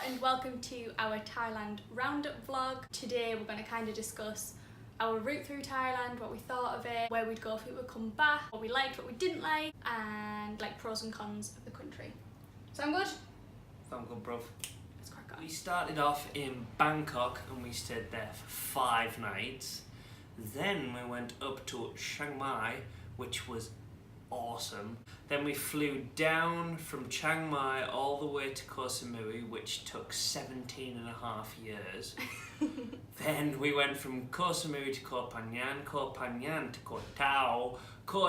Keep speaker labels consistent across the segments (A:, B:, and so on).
A: and welcome to our Thailand roundup vlog. Today we're going to kind of discuss our route through Thailand, what we thought of it, where we'd go if we would come back, what we liked, what we didn't like, and like pros and cons of the country. Sound good?
B: Sound good, bruv.
A: Let's crack on.
B: We started off in Bangkok and we stayed there for 5 nights. Then we went up to Chiang Mai, which was awesome. Then we flew down from Chiang Mai all the way to Koh Samui, which took 17.5 years. Then we went from Koh Samui to Koh Phangan to Koh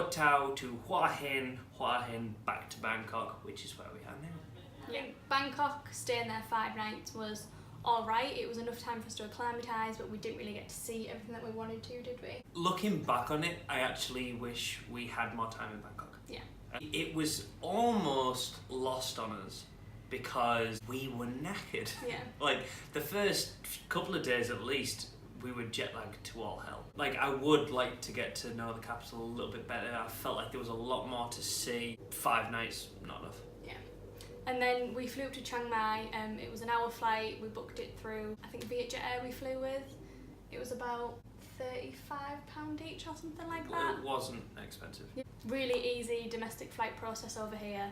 B: Tao to Hua Hin back to Bangkok, which is where we are now.
A: Yeah, Bangkok, staying there 5 nights was alright. It was enough time for us to acclimatise, but we didn't really get to see everything that we wanted to, did we?
B: Looking back on it, I actually wish we had more time in Bangkok.
A: Yeah.
B: It was almost lost on us because we were knackered.
A: Yeah.
B: Like, the first couple of days at least, we were jet lagged to all hell. Like, I would like to get to know the capital a little bit better. I felt like there was a lot more to see. 5 nights, not enough.
A: Yeah. And then we flew up to Chiang Mai. It was an hour flight. We booked it through, I think, Vietjet Air we flew with. It was about £35 each or something like that.
B: It wasn't expensive.
A: Yeah. Really easy domestic flight process over here.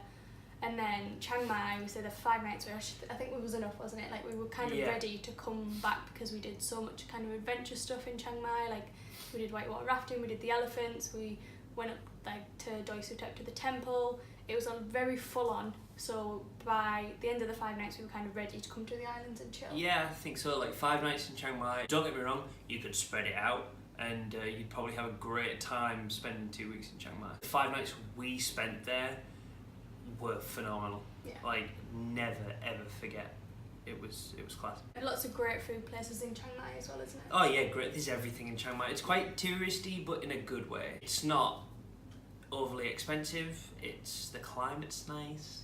A: And then Chiang Mai, we stayed there for 5 nights. I think it was enough, wasn't it? Like, we were kind of ready to come back because we did so much kind of adventure stuff in Chiang Mai. Like, we did whitewater rafting, we did the elephants, we went up like to Doi Suthep to the temple. It was very full on. So by the end of the 5 nights, we were kind of ready to come to the islands and chill.
B: Yeah, I think so. Like 5 nights in Chiang Mai. Don't get me wrong, you could spread it out and you'd probably have a great time spending 2 weeks in Chiang Mai. The 5 nights we spent there were phenomenal.
A: Yeah.
B: Like, never ever forget. It was class.
A: Lots of great food places in Chiang Mai as well, isn't it?
B: Oh yeah, great. There's everything in Chiang Mai. It's quite touristy, but in a good way. It's not overly expensive. The climate's nice.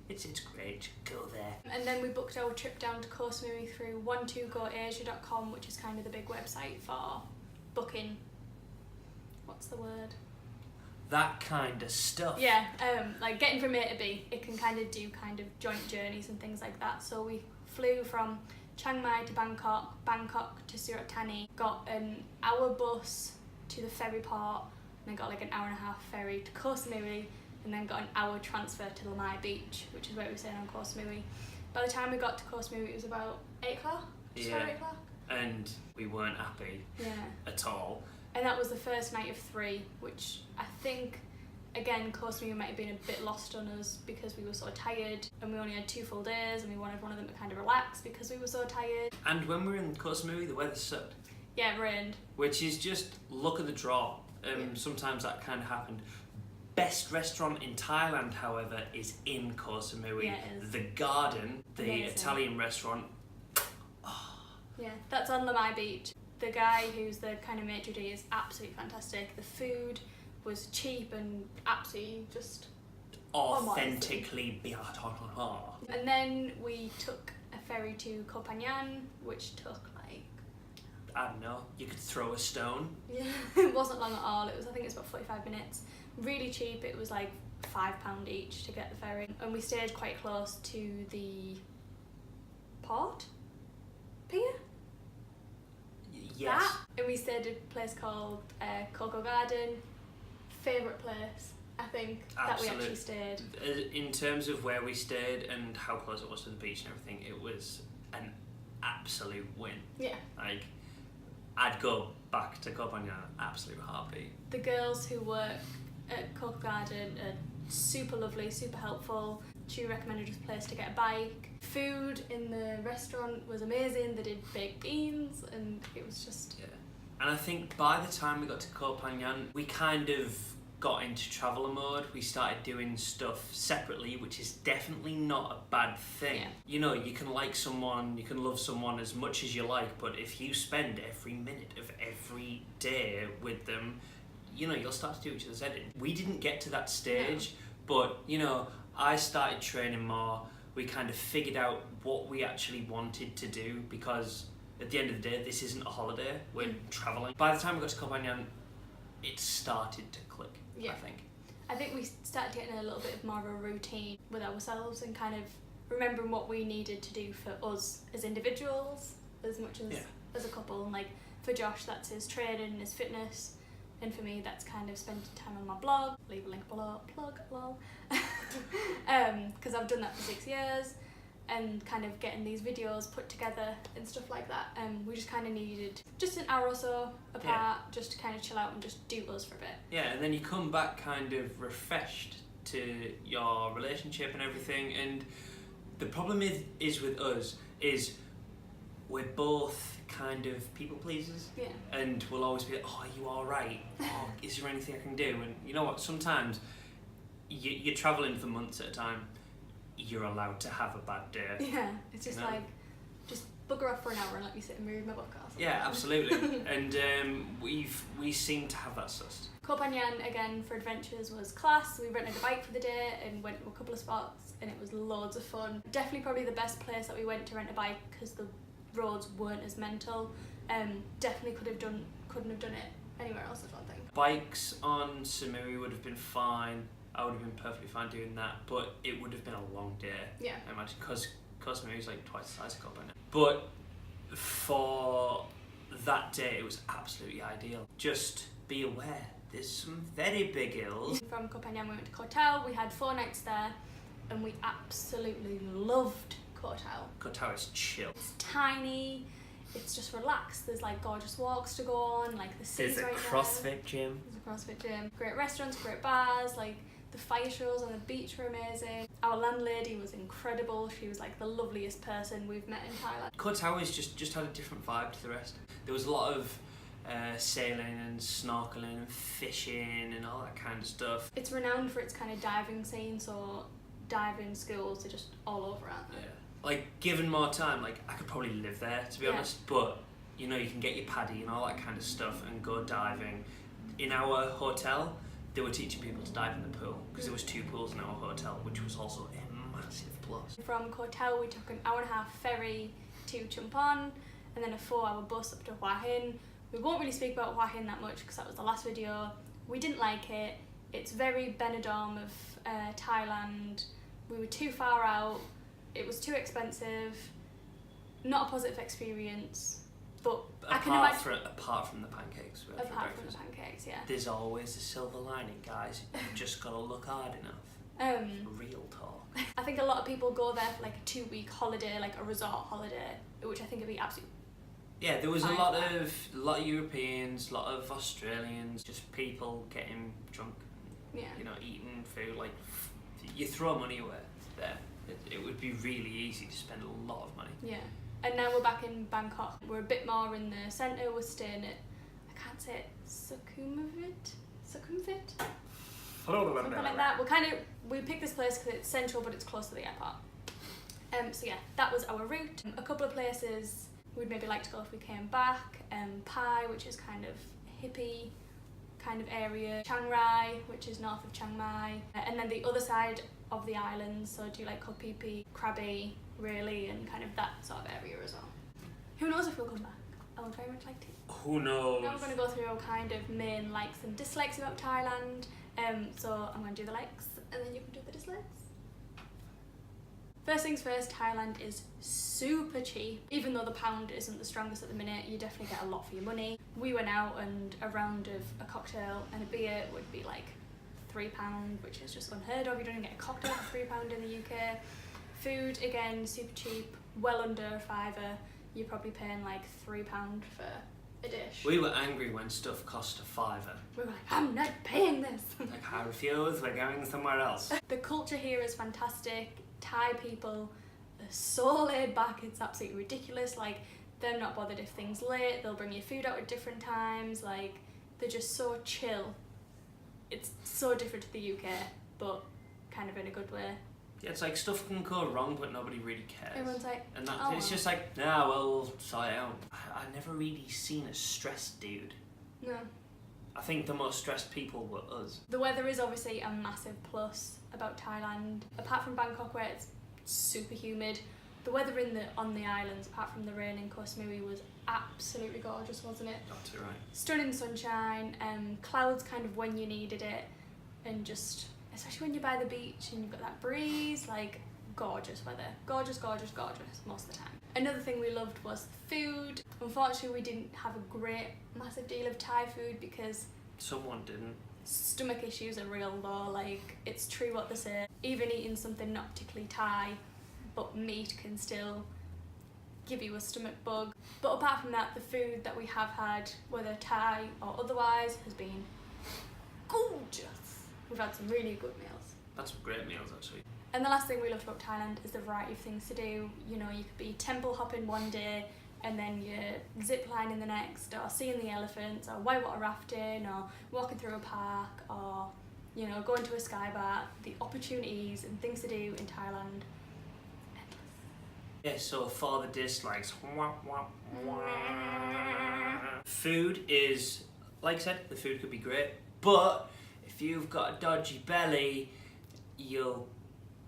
B: It's great. Go there.
A: And then we booked our trip down to Koh Samui through 12goasia.com, which is kind of the big website for booking. What's the word?
B: That kind of stuff.
A: Yeah, like getting from A to B. It can kind of do kind of joint journeys and things like that. So we flew from Chiang Mai to Bangkok to Surat Thani, got an hour bus to the ferry port, and then got like an hour-and-a-half ferry to Koh Samui, and then got an hour transfer to Lamai Beach, which is where we were staying on Koh Samui. By the time we got to Koh Samui, it was about 8 o'clock. Just about 8 o'clock.
B: And we weren't happy at all.
A: And that was the first night of 3, which I think, again, Koh Samui might have been a bit lost on us because we were so tired, and we only had 2 full days, and we wanted one of them to kind of relax because we were so tired.
B: And when we were in Koh Samui, the weather sucked.
A: Yeah, it rained.
B: Which is just luck of the draw. Sometimes that kind of happened. Best restaurant in Thailand, however, is in Koh Samui.
A: Yeah, it is.
B: The Garden, the
A: Amazing.
B: Italian restaurant.
A: Yeah, that's on Lamai Beach. The guy who's the kind of maitre d' is absolutely fantastic. The food was cheap and absolutely just
B: Authentically bien.
A: And then we took a ferry to Koh Phangan, which took like,
B: I don't know, you could throw a stone.
A: yeah, it wasn't long at all. I think it was about 45 minutes. Really cheap. It was like £5 each to get the ferry, and we stayed quite close to the port pier.
B: Yes.
A: That. And we stayed at a place called Coco Garden. Favourite place, I think, that we actually stayed.
B: In terms of where we stayed and how close it was to the beach and everything, it was an absolute win.
A: Yeah.
B: Like, I'd go back to Koh Phangan absolute heartbeat.
A: The girls who work at Coco Garden are super lovely, super helpful. She recommended us a place to get a bike. Food in the restaurant was amazing. They did baked beans, and it was just...
B: Yeah. And I think by the time we got to Koh Phangan, we kind of got into traveller mode. We started doing stuff separately, which is definitely not a bad thing.
A: Yeah.
B: You know, you can like someone, you can love someone as much as you like, but if you spend every minute of every day with them, you know, you'll start to do each other's head in. We didn't get to that stage, but, you know, I started training more. We kind of figured out what we actually wanted to do, because at the end of the day, this isn't a holiday, we're travelling. By the time we got to Koh Phangan, it started to click, I think.
A: I think we started getting a little bit more of a routine with ourselves and kind of remembering what we needed to do for us as individuals as much as a couple. And like for Josh, that's his training and his fitness, and for me that's kind of spending time on my blog, leave a link below, plug, lol, because I've done that for 6 years, and kind of getting these videos put together and stuff like that. We just kind of needed just an hour or so apart, just to kind of chill out and just do us for a bit.
B: Yeah, and then you come back kind of refreshed to your relationship and everything. And the problem is with us is we're both kind of people pleasers, and we'll always be like, oh, are you all right? Oh, is there anything I can do? And you know what, sometimes you're travelling for months at a time, you're allowed to have a bad day.
A: Yeah, it's just like, just bugger off for an hour and let me sit and read my book or something.
B: Yeah, absolutely. And we seem to have that sussed.
A: Koh Phangan, again, for adventures was class. We rented a bike for the day and went to a couple of spots, and it was loads of fun. Definitely probably the best place that we went to rent a bike, because the roads weren't as mental. Definitely couldn't have done it anywhere else, I don't think.
B: Bikes on Samui would have been fine. I would have been perfectly fine doing that, but it would have been a long day.
A: Yeah.
B: I imagine, because Samui is like twice the size of Koh Phangan. But for that day, it was absolutely ideal. Just be aware, there's some very big hills.
A: From Koh Phangan, we went to Koh Tao. We had 4 nights there, and we absolutely loved Koh Tao.
B: Koh Tao is chill.
A: It's tiny, it's just relaxed. There's like gorgeous walks to go on, like the sea's right there.
B: There's a CrossFit gym.
A: There's a CrossFit gym. Great restaurants, great bars, like the fire shows on the beach were amazing. Our landlady was incredible. She was like the loveliest person we've met in Thailand.
B: Koh Tao is just had a different vibe to the rest. There was a lot of sailing and snorkeling and fishing and all that kind of stuff.
A: It's renowned for its kind of diving scene, so diving schools are just all over, aren't they?
B: Yeah. Like, given more time, like, I could probably live there, to be honest, but, you know, you can get your paddy and all that kind of stuff and go diving. In our hotel, they were teaching people to dive in the pool, because there was 2 pools in our hotel, which was also a massive plus.
A: From Koh Tao, we took an hour-and-a-half ferry to Chumpon, and then a 4-hour bus up to Hua Hin. We won't really speak about Hua Hin that much, because that was the last video. We didn't like it. It's very Benidorm of Thailand. We were too far out. It was too expensive. Not a positive experience. But I can imagine.
B: Apart from the pancakes.
A: Apart from the pancakes, yeah.
B: There's always a silver lining, guys. You've just got to look hard enough. Real talk.
A: I think a lot of people go there for like a 2-week holiday, like a resort holiday, which I think would be absolutely.
B: Yeah, there was a lot of Europeans, a lot of Australians, just people getting drunk.
A: Yeah.
B: You know, eating food. Like, you throw money away there. It would be really easy to spend a lot of money.
A: Yeah. And now we're back in Bangkok. We're a bit more in the centre. We're staying at, I can't say it, Sukhumvit? Something like that. We picked this place because it's central, but it's close to the airport. So yeah, that was our route. A couple of places we'd maybe like to go if we came back. Pai, which is kind of hippie kind of area. Chiang Rai, which is north of Chiang Mai. And then the other side of the islands, so do like Koh Phi Phi, Krabi, really, and kind of that sort of area as well. Who knows if we'll come back? I would very much like to.
B: Who knows?
A: Now we're going to go through our kind of main likes and dislikes about Thailand. So I'm going to do the likes, and then you can do the dislikes. First things first, Thailand is super cheap. Even though the pound isn't the strongest at the minute, you definitely get a lot for your money. We went out and a round of a cocktail and a beer would be like £3, which is just unheard of. You don't even get a cocktail for £3 in the UK. Food, again, super cheap, well under a fiver. You're probably paying like £3 for a dish.
B: We were angry when stuff cost a fiver.
A: We were like, I'm not paying this.
B: Like, I refuse, we're going somewhere else.
A: The culture here is fantastic. Thai people are so laid back, it's absolutely ridiculous. Like, they're not bothered if things late, they'll bring you food out at different times. Like, they're just so chill. It's so different to the UK, but kind of in a good way.
B: Yeah, it's like stuff can go wrong, but nobody really cares.
A: Everyone's like,
B: and that,
A: oh,
B: it's just like, nah, well, we'll sort it out. I've never really seen a stressed dude.
A: No.
B: I think the most stressed people were us.
A: The weather is obviously a massive plus about Thailand. Apart from Bangkok, where it's super humid, the weather on the islands, apart from the rain in Koh Samui, was absolutely gorgeous, wasn't it?
B: That's right.
A: Stunning sunshine, clouds kind of when you needed it, and just, especially when you're by the beach and you've got that breeze, like, gorgeous weather. Gorgeous, gorgeous, gorgeous most of the time. Another thing we loved was the food. Unfortunately, we didn't have a great, massive deal of Thai food because
B: someone didn't.
A: Stomach issues are real though, like it's true what they say. Even eating something not particularly Thai, but meat can still give you a stomach bug. But apart from that, the food that we have had, whether Thai or otherwise, has been gorgeous. We've had some really good meals.
B: That's some great meals actually.
A: And the last thing we loved about Thailand is the variety of things to do. You know, you could be temple hopping one day and then you're zip lining the next, or seeing the elephants, or whitewater rafting, or walking through a park, or, you know, going to a sky bar. The opportunities and things to do in Thailand, endless.
B: Yeah, so for the dislikes, food is, like I said, the food could be great, but if you've got a dodgy belly, you'll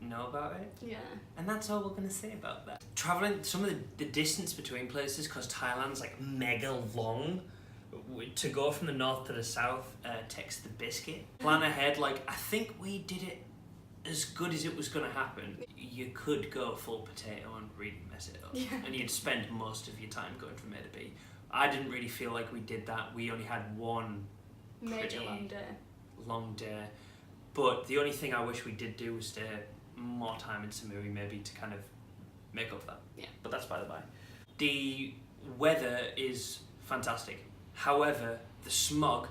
B: know about it.
A: Yeah.
B: And that's all we're going to say about that. Travelling, some of the distance between places, because Thailand's like mega long, to go from the north to the south takes the biscuit. Plan ahead, like I think we did it as good as it was going to happen. You could go full potato and really mess it up.
A: Yeah.
B: And you'd spend most of your time going from A to B. I didn't really feel like we did that. We only had one
A: Major
B: pretty long day. But the only thing I wish we did do was stay more time in Samui maybe to kind of make up for that.
A: Yeah.
B: But that's by the by. The weather is fantastic. However, the smog,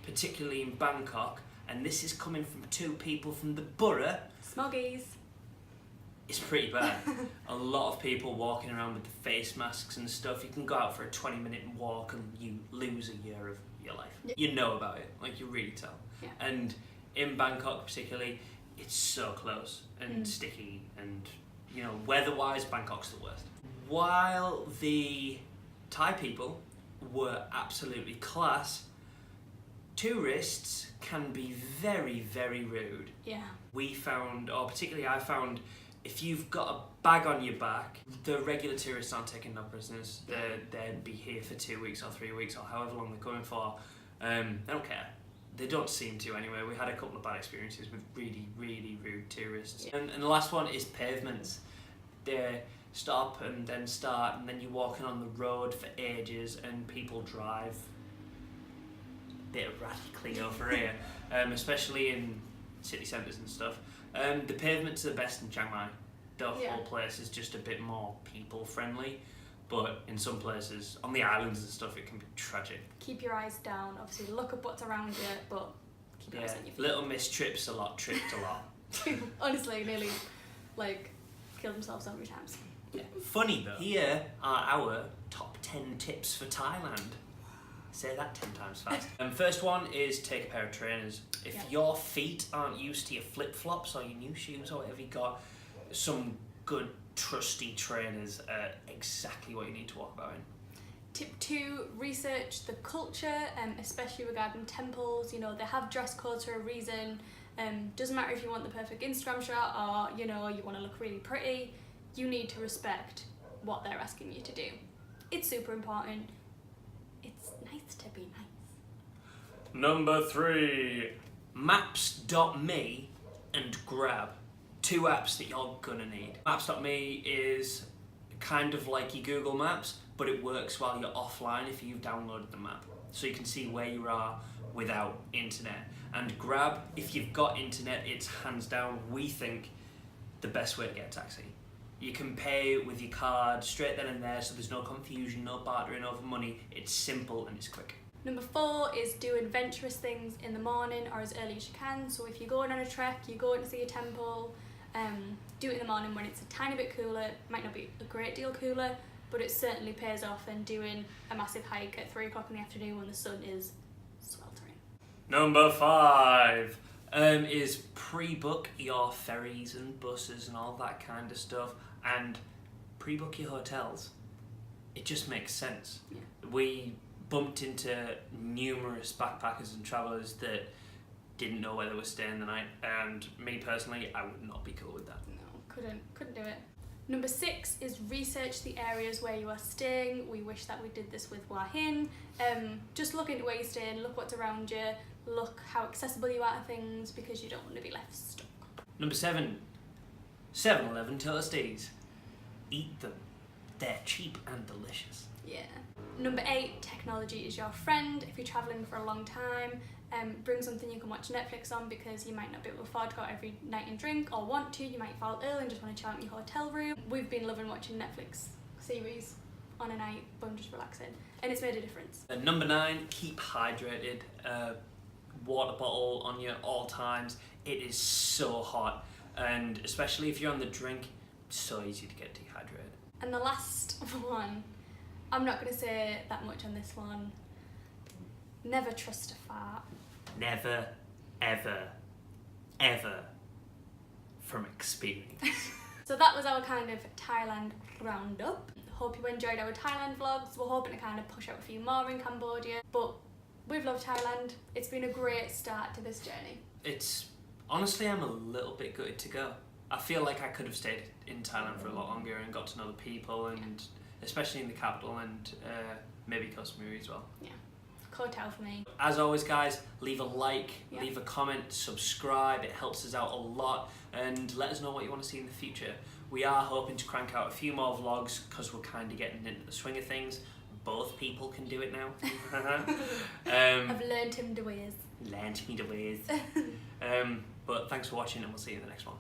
B: particularly in Bangkok, and this is coming from two people from the borough,
A: Smoggies.
B: it's pretty bad. A lot of people walking around with the face masks and stuff. You can go out for a 20-minute walk and you lose a year of your life.
A: Yeah.
B: You know about it, like you really tell.
A: Yeah.
B: And in Bangkok particularly, it's so close and sticky, and you know, weather-wise, Bangkok's the worst. While the Thai people were absolutely class, tourists can be very, very rude.
A: Yeah.
B: We found, or particularly I found, if you've got a bag on your back, the regular tourists aren't taking no prisoners. They'd be here for 2 weeks or 3 weeks or however long they're going for. They don't care. They don't seem to anyway. We had a couple of bad experiences with really, really rude tourists.
A: Yeah.
B: And the last one is pavements. They stop and then start, and then you're walking on the road for ages, and people drive a bit erratically over here, especially in city centres and stuff. The pavements are the best in Chiang Mai. The whole place is just a bit more people friendly. But in some places, on the islands and stuff, it can be tragic.
A: Keep your eyes down. Obviously, look up what's around you, but keep your eyes on your feet.
B: Little Miss tripped a lot.
A: Honestly, nearly like killed themselves so many times.
B: Yeah. Funny though. Here are our top 10 tips for Thailand. Say that 10 times fast. First one is take a pair of trainers. If your feet aren't used to your flip-flops or your new shoes or whatever you got, some good trusty trainers are exactly what you need to walk about in.
A: Tip 2, research the culture, especially regarding temples. You know, they have dress codes for a reason. Doesn't matter if you want the perfect Instagram shot or, you know, you want to look really pretty. You need to respect what they're asking you to do. It's super important. It's nice to be nice.
B: Number 3, Maps.me and Grab. 2 apps that you're gonna need. Maps.me is kind of like your Google Maps, but it works while you're offline if you've downloaded the map. So you can see where you are without internet. And Grab, if you've got internet, it's hands down, we think, the best way to get a taxi. You can pay with your card straight then and there, so there's no confusion, no bartering over money. It's simple and it's quick.
A: Number 4 is do adventurous things in the morning or as early as you can. So if you're going on a trek, you're going to see a temple, do it in the morning when it's a tiny bit cooler. It might not be a great deal cooler, but it certainly pays off than doing a massive hike at 3 o'clock in the afternoon when the sun is sweltering.
B: Number 5 is pre-book your ferries and buses and all that kind of stuff, and pre-book your hotels. It just makes sense.
A: Yeah.
B: We bumped into numerous backpackers and travellers that didn't know where they were staying the night, and me personally, I would not be cool with that.
A: No, couldn't do it. Number 6 is research the areas where you are staying. We wish that we did this with Hua Hin. Just look into where you're staying, look what's around you, look how accessible you are to things, because you don't want to be left stuck.
B: Number 7, 7-Eleven toasties. Eat them. They're cheap and delicious.
A: Yeah. Number 8, technology is your friend. If you're travelling for a long time, bring something you can watch Netflix on, because you might not be able to afford to go out every night and drink, or want to. You might fall ill and just want to chill out in your hotel room. We've been loving watching Netflix series on a night, but I'm just relaxing, and it's made a difference.
B: And number 9, keep hydrated. Water bottle on you at all times. It is so hot, and especially if you're on the drink, it's so easy to get dehydrated.
A: And the last one, I'm not going to say that much on this one. Never trust a fart.
B: Never, ever, ever, from experience.
A: So that was our kind of Thailand roundup. Hope you enjoyed our Thailand vlogs. We're hoping to kind of push out a few more in Cambodia, but we've loved Thailand. It's been a great start to this journey.
B: Honestly, I'm a little bit gutted to go. I feel like I could have stayed in Thailand for a lot longer and got to know the people, and especially in the capital, and maybe Koh Samui as well.
A: Yeah, Koh Tao for me.
B: As always, guys, leave a like, leave a comment, subscribe. It helps us out a lot, and let us know what you want to see in the future. We are hoping to crank out a few more vlogs because we're kind of getting into the swing of things. Both people can do it now.
A: I've learned him the ways.
B: Learned me the ways. But thanks for watching, and we'll see you in the next one.